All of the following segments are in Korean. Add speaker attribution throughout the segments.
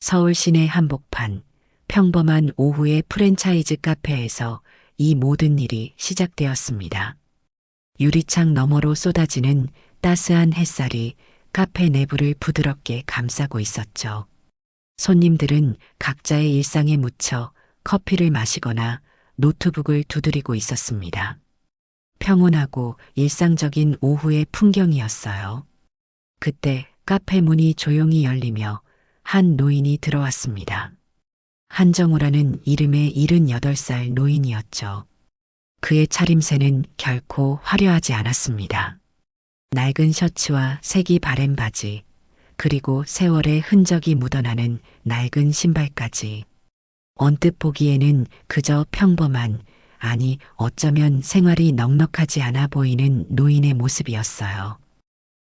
Speaker 1: 서울 시내 한복판, 평범한 오후의 프랜차이즈 카페에서 이 모든 일이 시작되었습니다. 유리창 너머로 쏟아지는 따스한 햇살이 카페 내부를 부드럽게 감싸고 있었죠. 손님들은 각자의 일상에 묻혀 커피를 마시거나 노트북을 두드리고 있었습니다. 평온하고 일상적인 오후의 풍경이었어요. 그때 카페 문이 조용히 열리며 한 노인이 들어왔습니다. 한정우라는 이름의 78살 노인이었죠. 그의 차림새는 결코 화려하지 않았습니다. 낡은 셔츠와 색이 바랜 바지, 그리고 세월의 흔적이 묻어나는 낡은 신발까지. 언뜻 보기에는 그저 평범한, 아니 어쩌면 생활이 넉넉하지 않아 보이는 노인의 모습이었어요.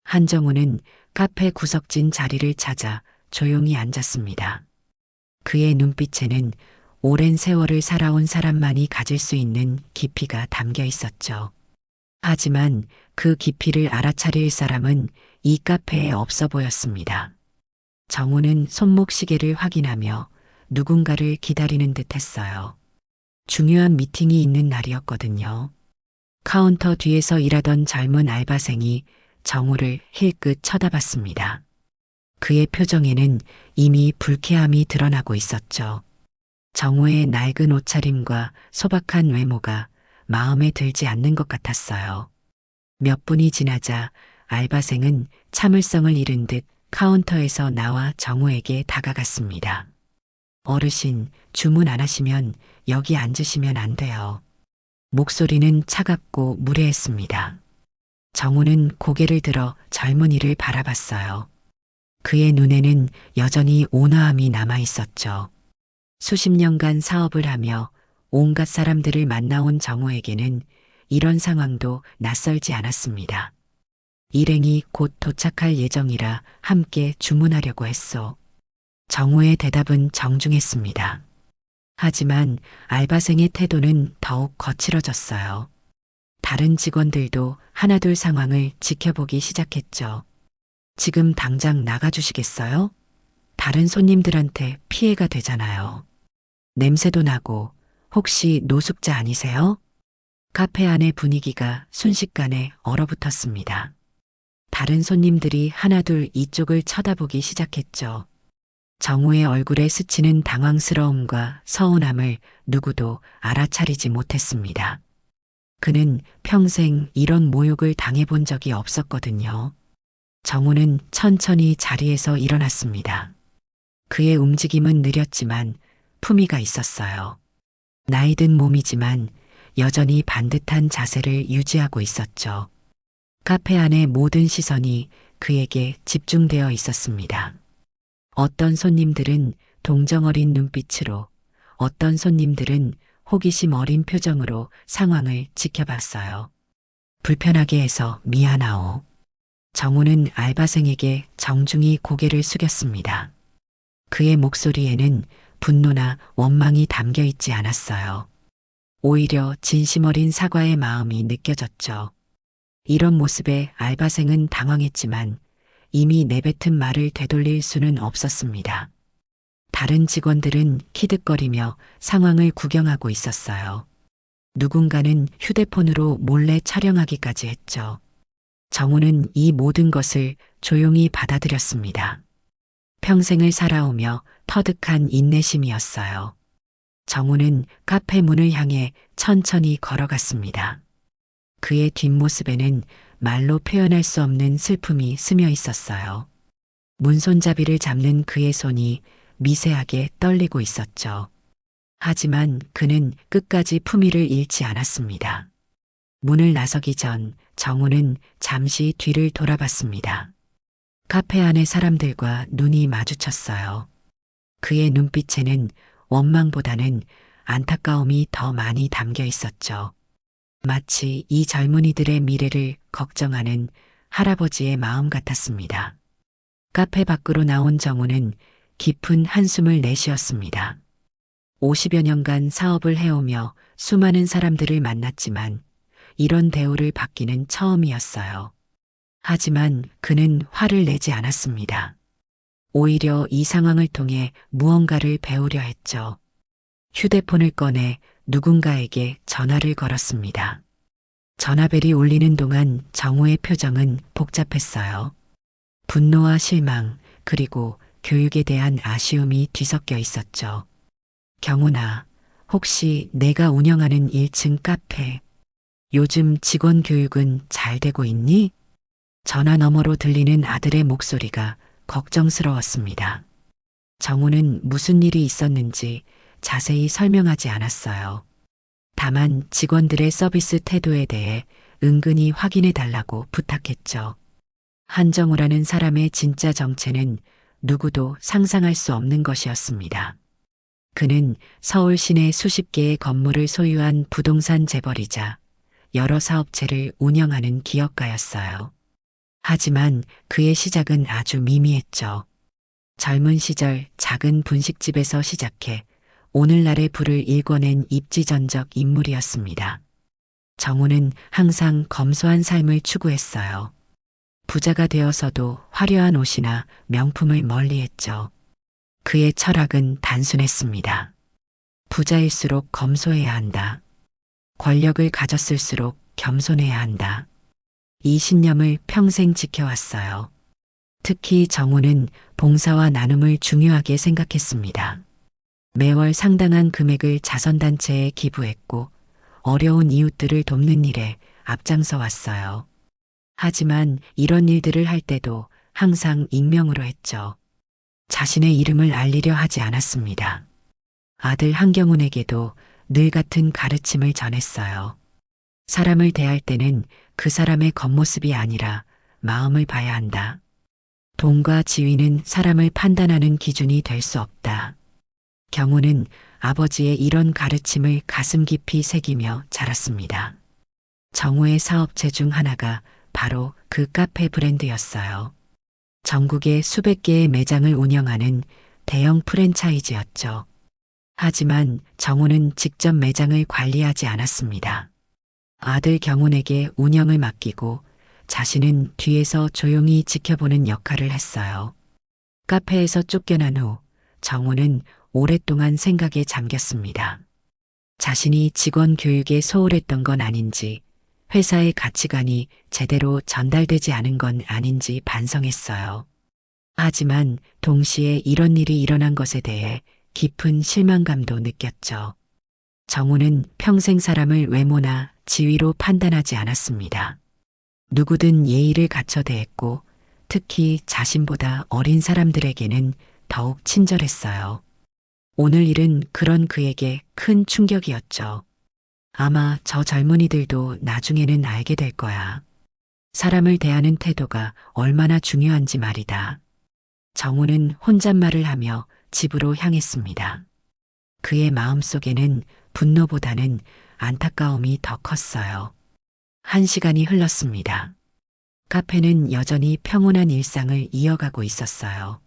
Speaker 1: 한정우는 카페 구석진 자리를 찾아 조용히 앉았습니다. 그의 눈빛에는 오랜 세월을 살아온 사람만이 가질 수 있는 깊이가 담겨 있었죠. 하지만 그 깊이를 알아차릴 사람은 이 카페에 없어 보였습니다. 정우는 손목시계를 확인하며 누군가를 기다리는 듯 했어요. 중요한 미팅이 있는 날이었거든요. 카운터 뒤에서 일하던 젊은 알바생이 정우를 힐끗 쳐다봤습니다. 그의 표정에는 이미 불쾌함이 드러나고 있었죠. 정우의 낡은 옷차림과 소박한 외모가 마음에 들지 않는 것 같았어요. 몇 분이 지나자 알바생은 참을성을 잃은 듯 카운터에서 나와 정우에게 다가갔습니다. 어르신, 주문 안 하시면 여기 앉으시면 안 돼요. 목소리는 차갑고 무례했습니다. 정우는 고개를 들어 젊은이를 바라봤어요. 그의 눈에는 여전히 온화함이 남아 있었죠. 수십 년간 사업을 하며 온갖 사람들을 만나온 정우에게는 이런 상황도 낯설지 않았습니다. 일행이 곧 도착할 예정이라 함께 주문하려고 했소. 정우의 대답은 정중했습니다. 하지만 알바생의 태도는 더욱 거칠어졌어요. 다른 직원들도 하나둘 상황을 지켜보기 시작했죠. 지금 당장 나가주시겠어요? 다른 손님들한테 피해가 되잖아요. 냄새도 나고 혹시 노숙자 아니세요? 카페 안의 분위기가 순식간에 얼어붙었습니다. 다른 손님들이 하나둘 이쪽을 쳐다보기 시작했죠. 정우의 얼굴에 스치는 당황스러움과 서운함을 누구도 알아차리지 못했습니다. 그는 평생 이런 모욕을 당해본 적이 없었거든요. 정우는 천천히 자리에서 일어났습니다. 그의 움직임은 느렸지만 품위가 있었어요. 나이든 몸이지만 여전히 반듯한 자세를 유지하고 있었죠. 카페 안의 모든 시선이 그에게 집중되어 있었습니다. 어떤 손님들은 동정 어린 눈빛으로, 어떤 손님들은 호기심 어린 표정으로 상황을 지켜봤어요. 불편하게 해서 미안하오. 정우는 알바생에게 정중히 고개를 숙였습니다. 그의 목소리에는 분노나 원망이 담겨 있지 않았어요. 오히려 진심 어린 사과의 마음이 느껴졌죠. 이런 모습에 알바생은 당황했지만 이미 내뱉은 말을 되돌릴 수는 없었습니다. 다른 직원들은 키득거리며 상황을 구경하고 있었어요. 누군가는 휴대폰으로 몰래 촬영하기까지 했죠. 정우는 이 모든 것을 조용히 받아들였습니다. 평생을 살아오며 터득한 인내심이었어요. 정우는 카페 문을 향해 천천히 걸어갔습니다. 그의 뒷모습에는 말로 표현할 수 없는 슬픔이 스며 있었어요. 문손잡이를 잡는 그의 손이 미세하게 떨리고 있었죠. 하지만 그는 끝까지 품위를 잃지 않았습니다. 문을 나서기 전 정우는 잠시 뒤를 돌아봤습니다. 카페 안의 사람들과 눈이 마주쳤어요. 그의 눈빛에는 원망보다는 안타까움이 더 많이 담겨 있었죠. 마치 이 젊은이들의 미래를 걱정하는 할아버지의 마음 같았습니다. 카페 밖으로 나온 정우는 깊은 한숨을 내쉬었습니다. 50여 년간 사업을 해오며 수많은 사람들을 만났지만 이런 대우를 받기는 처음이었어요. 하지만 그는 화를 내지 않았습니다. 오히려 이 상황을 통해 무언가를 배우려 했죠. 휴대폰을 꺼내 누군가에게 전화를 걸었습니다. 전화벨이 울리는 동안 정우의 표정은 복잡했어요. 분노와 실망, 그리고 교육에 대한 아쉬움이 뒤섞여 있었죠. 경훈아, 혹시 내가 운영하는 1층 카페, 요즘 직원 교육은 잘 되고 있니? 전화 너머로 들리는 아들의 목소리가 걱정스러웠습니다. 정우는 무슨 일이 있었는지 자세히 설명하지 않았어요. 다만 직원들의 서비스 태도에 대해 은근히 확인해 달라고 부탁했죠. 한정우라는 사람의 진짜 정체는 누구도 상상할 수 없는 것이었습니다. 그는 서울 시내 수십 개의 건물을 소유한 부동산 재벌이자 여러 사업체를 운영하는 기업가였어요. 하지만 그의 시작은 아주 미미했죠. 젊은 시절 작은 분식집에서 시작해 오늘날의 부를 일궈낸 입지전적 인물이었습니다. 정우는 항상 검소한 삶을 추구했어요. 부자가 되어서도 화려한 옷이나 명품을 멀리했죠. 그의 철학은 단순했습니다. 부자일수록 검소해야 한다. 권력을 가졌을수록 겸손해야 한다. 이 신념을 평생 지켜왔어요. 특히 정우는 봉사와 나눔을 중요하게 생각했습니다. 매월 상당한 금액을 자선단체에 기부했고 어려운 이웃들을 돕는 일에 앞장서 왔어요. 하지만 이런 일들을 할 때도 항상 익명으로 했죠. 자신의 이름을 알리려 하지 않았습니다. 아들 한경훈에게도 늘 같은 가르침을 전했어요. 사람을 대할 때는 그 사람의 겉모습이 아니라 마음을 봐야 한다. 돈과 지위는 사람을 판단하는 기준이 될 수 없다. 경우는 아버지의 이런 가르침을 가슴 깊이 새기며 자랐습니다. 정우의 사업체 중 하나가 바로 그 카페 브랜드였어요. 전국에 수백 개의 매장을 운영하는 대형 프랜차이즈였죠. 하지만 정우는 직접 매장을 관리하지 않았습니다. 아들 경훈에게 운영을 맡기고 자신은 뒤에서 조용히 지켜보는 역할을 했어요. 카페에서 쫓겨난 후 정우는 오랫동안 생각에 잠겼습니다. 자신이 직원 교육에 소홀했던 건 아닌지, 회사의 가치관이 제대로 전달되지 않은 건 아닌지 반성했어요. 하지만 동시에 이런 일이 일어난 것에 대해 깊은 실망감도 느꼈죠. 정우는 평생 사람을 외모나 지위로 판단하지 않았습니다. 누구든 예의를 갖춰 대했고 특히 자신보다 어린 사람들에게는 더욱 친절했어요. 오늘 일은 그런 그에게 큰 충격이었죠. 아마 저 젊은이들도 나중에는 알게 될 거야. 사람을 대하는 태도가 얼마나 중요한지 말이다. 정우는 혼잣말을 하며 집으로 향했습니다. 그의 마음속에는 분노보다는 안타까움이 더 컸어요. 1시간이 흘렀습니다. 카페는 여전히 평온한 일상을 이어가고 있었어요.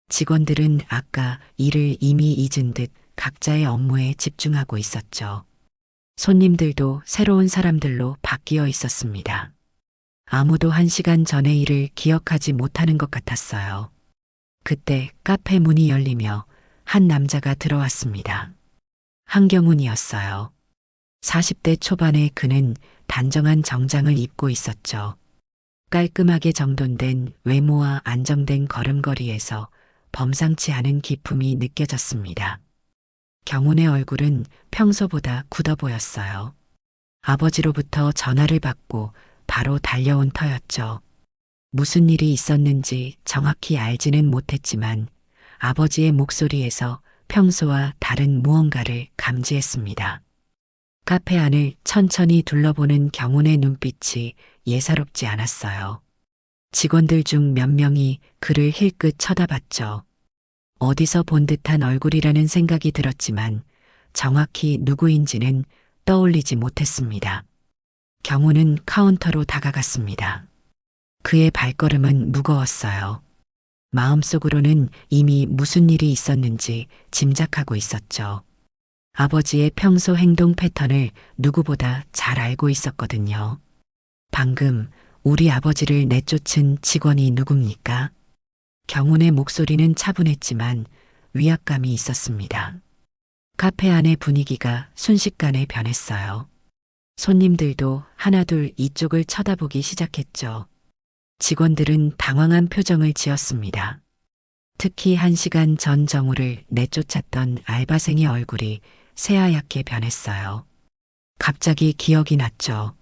Speaker 1: 직원들은 아까 일을 이미 잊은 듯 각자의 업무에 집중하고 있었죠. 손님들도 새로운 사람들로 바뀌어 있었습니다. 아무도 1시간 전의 일을 기억하지 못하는 것 같았어요. 그때 카페 문이 열리며 한 남자가 들어왔습니다. 한경훈이었어요. 40대 초반의 그는 단정한 정장을 입고 있었죠. 깔끔하게 정돈된 외모와 안정된 걸음걸이에서 범상치 않은 기품이 느껴졌습니다. 경훈의 얼굴은 평소보다 굳어 보였어요. 아버지로부터 전화를 받고 바로 달려온 터였죠. 무슨 일이 있었는지 정확히 알지는 못했지만 아버지의 목소리에서 평소와 다른 무언가를 감지했습니다. 카페 안을 천천히 둘러보는 경훈의 눈빛이 예사롭지 않았어요. 직원들 중 몇 명이 그를 힐끗 쳐다봤죠. 어디서 본 듯한 얼굴이라는 생각이 들었지만 정확히 누구인지는 떠올리지 못했습니다. 경훈은 카운터로 다가갔습니다. 그의 발걸음은 무거웠어요. 마음속으로는 이미 무슨 일이 있었는지 짐작하고 있었죠. 아버지의 평소 행동 패턴을 누구보다 잘 알고 있었거든요. 방금 우리 아버지를 내쫓은 직원이 누굽니까? 경운의 목소리는 차분했지만 위압감이 있었습니다. 카페 안의 분위기가 순식간에 변했어요. 손님들도 하나둘 이쪽을 쳐다보기 시작했죠. 직원들은 당황한 표정을 지었습니다. 특히 1시간 전 정우를 내쫓았던 알바생의 얼굴이 새하얗게 변했어요. 갑자기 기억이 났죠.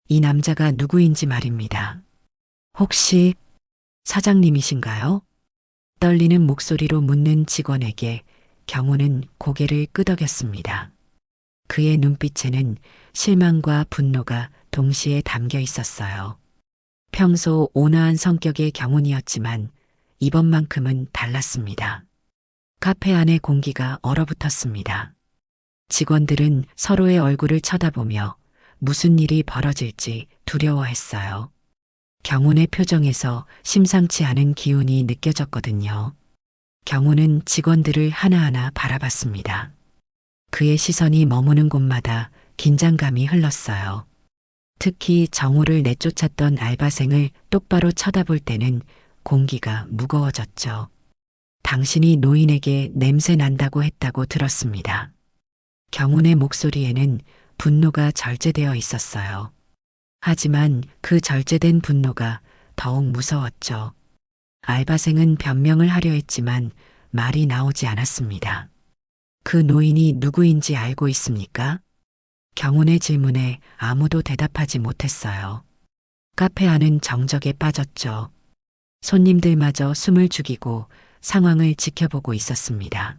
Speaker 1: 이 남자가 누구인지 말입니다. 혹시 사장님이신가요? 떨리는 목소리로 묻는 직원에게 경우는 고개를 끄덕였습니다. 그의 눈빛에는 실망과 분노가 동시에 담겨 있었어요. 평소 온화한 성격의 경운이었지만 이번만큼은 달랐습니다. 카페 안의 공기가 얼어붙었습니다. 직원들은 서로의 얼굴을 쳐다보며 무슨 일이 벌어질지 두려워했어요. 경운의 표정에서 심상치 않은 기운이 느껴졌거든요. 경운은 직원들을 하나하나 바라봤습니다. 그의 시선이 머무는 곳마다 긴장감이 흘렀어요. 특히 정우를 내쫓았던 알바생을 똑바로 쳐다볼 때는 공기가 무거워졌죠. 당신이 노인에게 냄새 난다고 했다고 들었습니다. 경운의 목소리에는 분노가 절제되어 있었어요. 하지만 그 절제된 분노가 더욱 무서웠죠. 알바생은 변명을 하려 했지만 말이 나오지 않았습니다. 그 노인이 누구인지 알고 있습니까? 경운의 질문에 아무도 대답하지 못했어요. 카페 안은 정적에 빠졌죠. 손님들마저 숨을 죽이고 상황을 지켜보고 있었습니다.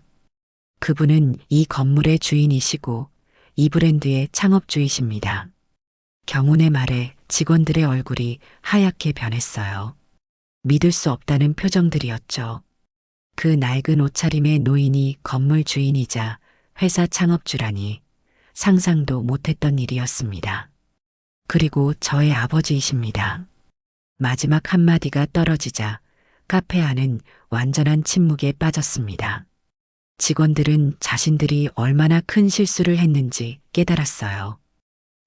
Speaker 1: 그분은 이 건물의 주인이시고 이 브랜드의 창업주이십니다. 경운의 말에 직원들의 얼굴이 하얗게 변했어요. 믿을 수 없다는 표정들이었죠. 그 낡은 옷차림의 노인이 건물 주인이자 회사 창업주라니 상상도 못했던 일이었습니다. 그리고 저의 아버지이십니다. 마지막 한마디가 떨어지자 카페 안은 완전한 침묵에 빠졌습니다. 직원들은 자신들이 얼마나 큰 실수를 했는지 깨달았어요.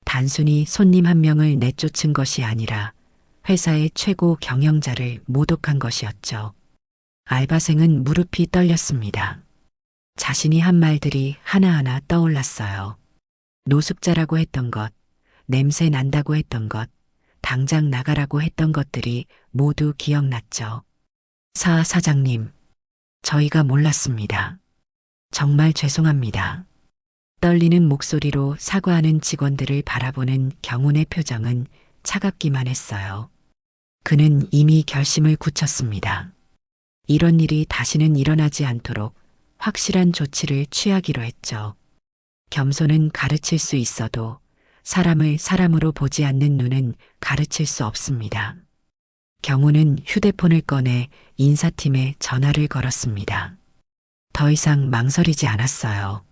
Speaker 1: 단순히 손님 한 명을 내쫓은 것이 아니라 회사의 최고 경영자를 모독한 것이었죠. 알바생은 무릎이 떨렸습니다. 자신이 한 말들이 하나하나 떠올랐어요. 노숙자라고 했던 것, 냄새 난다고 했던 것, 당장 나가라고 했던 것들이 모두 기억났죠. 사장님, 저희가 몰랐습니다. 정말 죄송합니다. 떨리는 목소리로 사과하는 직원들을 바라보는 경운의 표정은 차갑기만 했어요. 그는 이미 결심을 굳혔습니다. 이런 일이 다시는 일어나지 않도록 확실한 조치를 취하기로 했죠. 겸손은 가르칠 수 있어도 사람을 사람으로 보지 않는 눈은 가르칠 수 없습니다. 경운은 휴대폰을 꺼내 인사팀에 전화를 걸었습니다. 더 이상 망설이지 않았어요.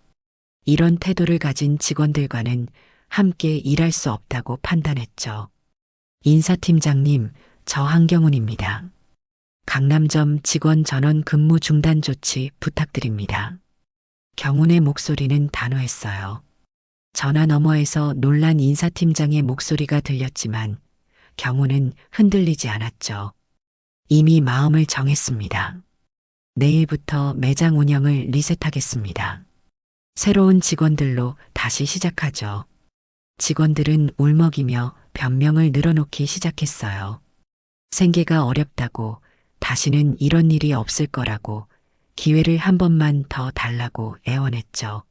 Speaker 1: 이런 태도를 가진 직원들과는 함께 일할 수 없다고 판단했죠. 인사팀장님, 저 한경운입니다. 강남점 직원 전원 근무 중단 조치 부탁드립니다. 경운의 목소리는 단호했어요. 전화 너머에서 놀란 인사팀장의 목소리가 들렸지만 경운은 흔들리지 않았죠. 이미 마음을 정했습니다. 내일부터 매장 운영을 리셋하겠습니다. 새로운 직원들로 다시 시작하죠. 직원들은 울먹이며 변명을 늘어놓기 시작했어요. 생계가 어렵다고, 다시는 이런 일이 없을 거라고, 기회를 한 번만 더 달라고 애원했죠.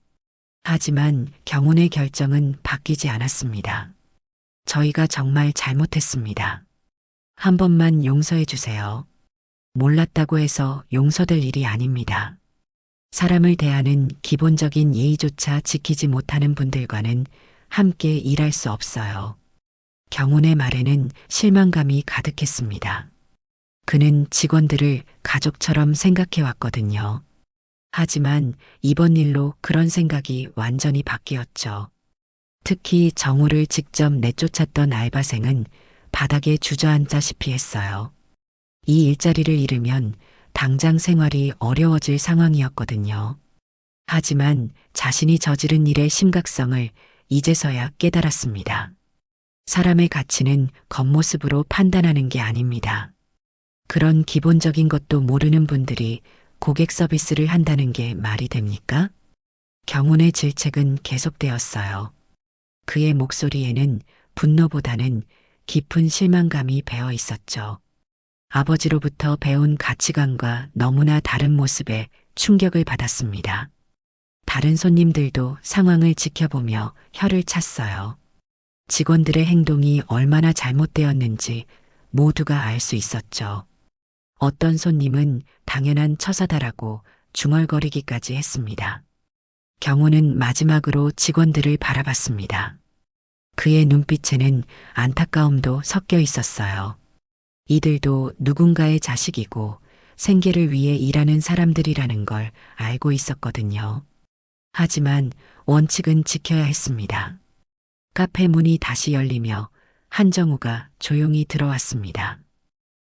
Speaker 1: 하지만 경운의 결정은 바뀌지 않았습니다. 저희가 정말 잘못했습니다. 한 번만 용서해 주세요. 몰랐다고 해서 용서될 일이 아닙니다. 사람을 대하는 기본적인 예의조차 지키지 못하는 분들과는 함께 일할 수 없어요. 경운의 말에는 실망감이 가득했습니다. 그는 직원들을 가족처럼 생각해 왔거든요. 하지만 이번 일로 그런 생각이 완전히 바뀌었죠. 특히 정우를 직접 내쫓았던 알바생은 바닥에 주저앉다시피 했어요. 이 일자리를 잃으면 당장 생활이 어려워질 상황이었거든요. 하지만 자신이 저지른 일의 심각성을 이제서야 깨달았습니다. 사람의 가치는 겉모습으로 판단하는 게 아닙니다. 그런 기본적인 것도 모르는 분들이 고객 서비스를 한다는 게 말이 됩니까? 경운의 질책은 계속되었어요. 그의 목소리에는 분노보다는 깊은 실망감이 배어 있었죠. 아버지로부터 배운 가치관과 너무나 다른 모습에 충격을 받았습니다. 다른 손님들도 상황을 지켜보며 혀를 찼어요. 직원들의 행동이 얼마나 잘못되었는지 모두가 알 수 있었죠. 어떤 손님은 당연한 처사다라고 중얼거리기까지 했습니다. 경호는 마지막으로 직원들을 바라봤습니다. 그의 눈빛에는 안타까움도 섞여 있었어요. 이들도 누군가의 자식이고 생계를 위해 일하는 사람들이라는 걸 알고 있었거든요. 하지만 원칙은 지켜야 했습니다. 카페 문이 다시 열리며 한정우가 조용히 들어왔습니다.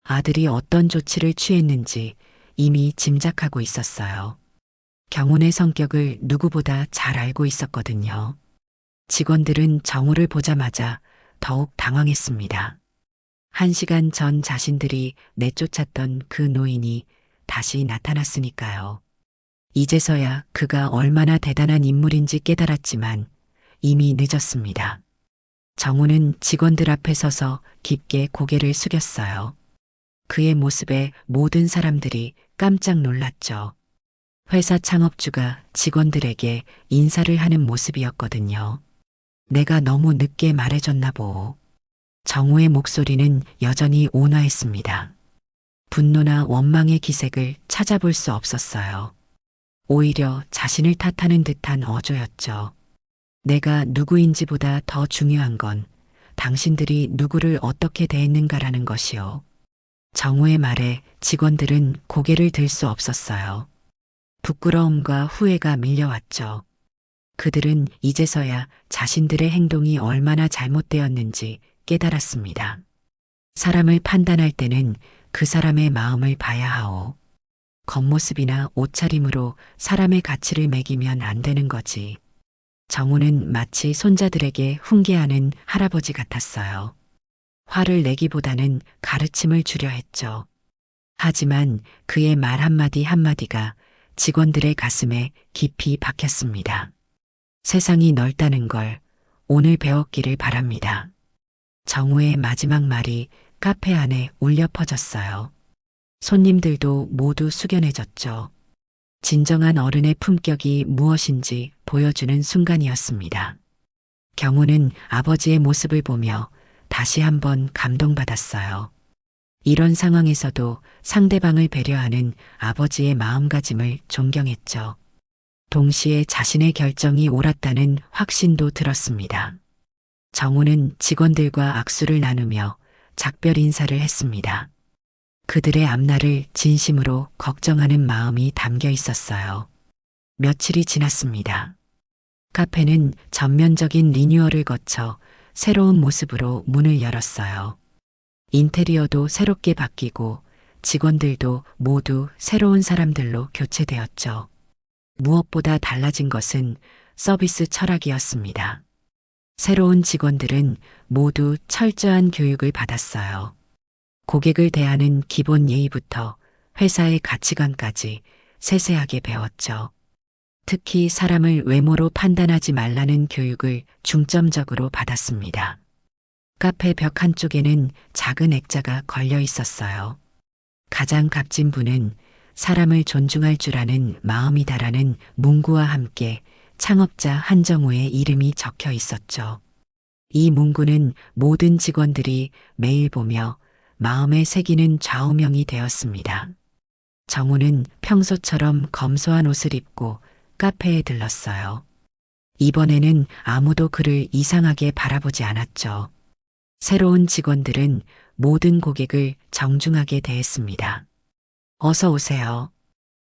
Speaker 1: 아들이 어떤 조치를 취했는지 이미 짐작하고 있었어요. 경운의 성격을 누구보다 잘 알고 있었거든요. 직원들은 정우를 보자마자 더욱 당황했습니다. 1시간 전 자신들이 내쫓았던 그 노인이 다시 나타났으니까요. 이제서야 그가 얼마나 대단한 인물인지 깨달았지만 이미 늦었습니다. 정우는 직원들 앞에 서서 깊게 고개를 숙였어요. 그의 모습에 모든 사람들이 깜짝 놀랐죠. 회사 창업주가 직원들에게 인사를 하는 모습이었거든요. 내가 너무 늦게 말해줬나 보오. 정우의 목소리는 여전히 온화했습니다. 분노나 원망의 기색을 찾아볼 수 없었어요. 오히려 자신을 탓하는 듯한 어조였죠. 내가 누구인지보다 더 중요한 건 당신들이 누구를 어떻게 대했는가라는 것이요. 정우의 말에 직원들은 고개를 들 수 없었어요. 부끄러움과 후회가 밀려왔죠. 그들은 이제서야 자신들의 행동이 얼마나 잘못되었는지 깨달았습니다. 사람을 판단할 때는 그 사람의 마음을 봐야 하오. 겉모습이나 옷차림으로 사람의 가치를 매기면 안 되는 거지. 정우는 마치 손자들에게 훈계하는 할아버지 같았어요. 화를 내기보다는 가르침을 주려 했죠. 하지만 그의 말 한마디 한마디가 직원들의 가슴에 깊이 박혔습니다. 세상이 넓다는 걸 오늘 배웠기를 바랍니다. 정우의 마지막 말이 카페 안에 울려 퍼졌어요. 손님들도 모두 숙연해졌죠. 진정한 어른의 품격이 무엇인지 보여주는 순간이었습니다. 경우는 아버지의 모습을 보며 다시 한번 감동받았어요. 이런 상황에서도 상대방을 배려하는 아버지의 마음가짐을 존경했죠. 동시에 자신의 결정이 옳았다는 확신도 들었습니다. 정우는 직원들과 악수를 나누며 작별 인사를 했습니다. 그들의 앞날을 진심으로 걱정하는 마음이 담겨 있었어요. 며칠이 지났습니다. 카페는 전면적인 리뉴얼을 거쳐 새로운 모습으로 문을 열었어요. 인테리어도 새롭게 바뀌고 직원들도 모두 새로운 사람들로 교체되었죠. 무엇보다 달라진 것은 서비스 철학이었습니다. 새로운 직원들은 모두 철저한 교육을 받았어요. 고객을 대하는 기본 예의부터 회사의 가치관까지 세세하게 배웠죠. 특히 사람을 외모로 판단하지 말라는 교육을 중점적으로 받았습니다. 카페 벽 한쪽에는 작은 액자가 걸려 있었어요. 가장 값진 분은 사람을 존중할 줄 아는 마음이다라는 문구와 함께 창업자 한정우의 이름이 적혀 있었죠. 이 문구는 모든 직원들이 매일 보며 마음에 새기는 좌우명이 되었습니다. 정우는 평소처럼 검소한 옷을 입고 카페에 들렀어요. 이번에는 아무도 그를 이상하게 바라보지 않았죠. 새로운 직원들은 모든 고객을 정중하게 대했습니다. 어서 오세요.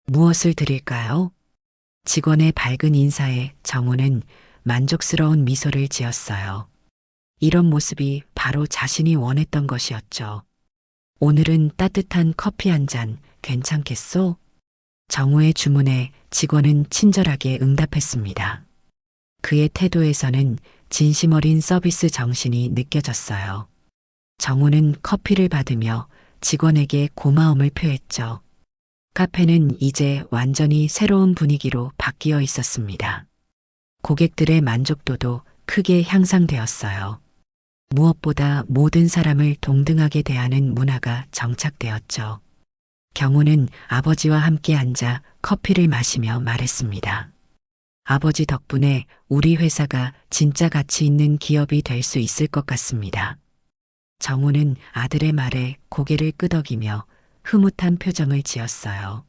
Speaker 1: 무엇을 드릴까요? 직원의 밝은 인사에 정우는 만족스러운 미소를 지었어요. 이런 모습이 바로 자신이 원했던 것이었죠. 오늘은 따뜻한 커피 한 잔 괜찮겠소? 정우의 주문에 직원은 친절하게 응답했습니다. 그의 태도에서는 진심 어린 서비스 정신이 느껴졌어요. 정우는 커피를 받으며 직원에게 고마움을 표했죠. 카페는 이제 완전히 새로운 분위기로 바뀌어 있었습니다. 고객들의 만족도도 크게 향상되었어요. 무엇보다 모든 사람을 동등하게 대하는 문화가 정착되었죠. 경우는 아버지와 함께 앉아 커피를 마시며 말했습니다. 아버지 덕분에 우리 회사가 진짜 가치 있는 기업이 될 수 있을 것 같습니다. 정우는 아들의 말에 고개를 끄덕이며 흐뭇한 표정을 지었어요.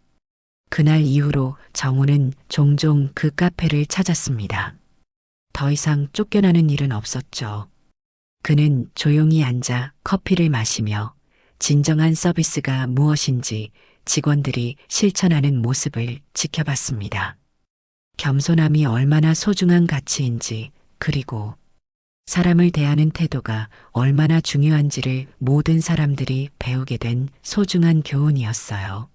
Speaker 1: 그날 이후로 정우는 종종 그 카페를 찾았습니다. 더 이상 쫓겨나는 일은 없었죠. 그는 조용히 앉아 커피를 마시며 진정한 서비스가 무엇인지 직원들이 실천하는 모습을 지켜봤습니다. 겸손함이 얼마나 소중한 가치인지, 그리고 사람을 대하는 태도가 얼마나 중요한지를 모든 사람들이 배우게 된 소중한 교훈이었어요.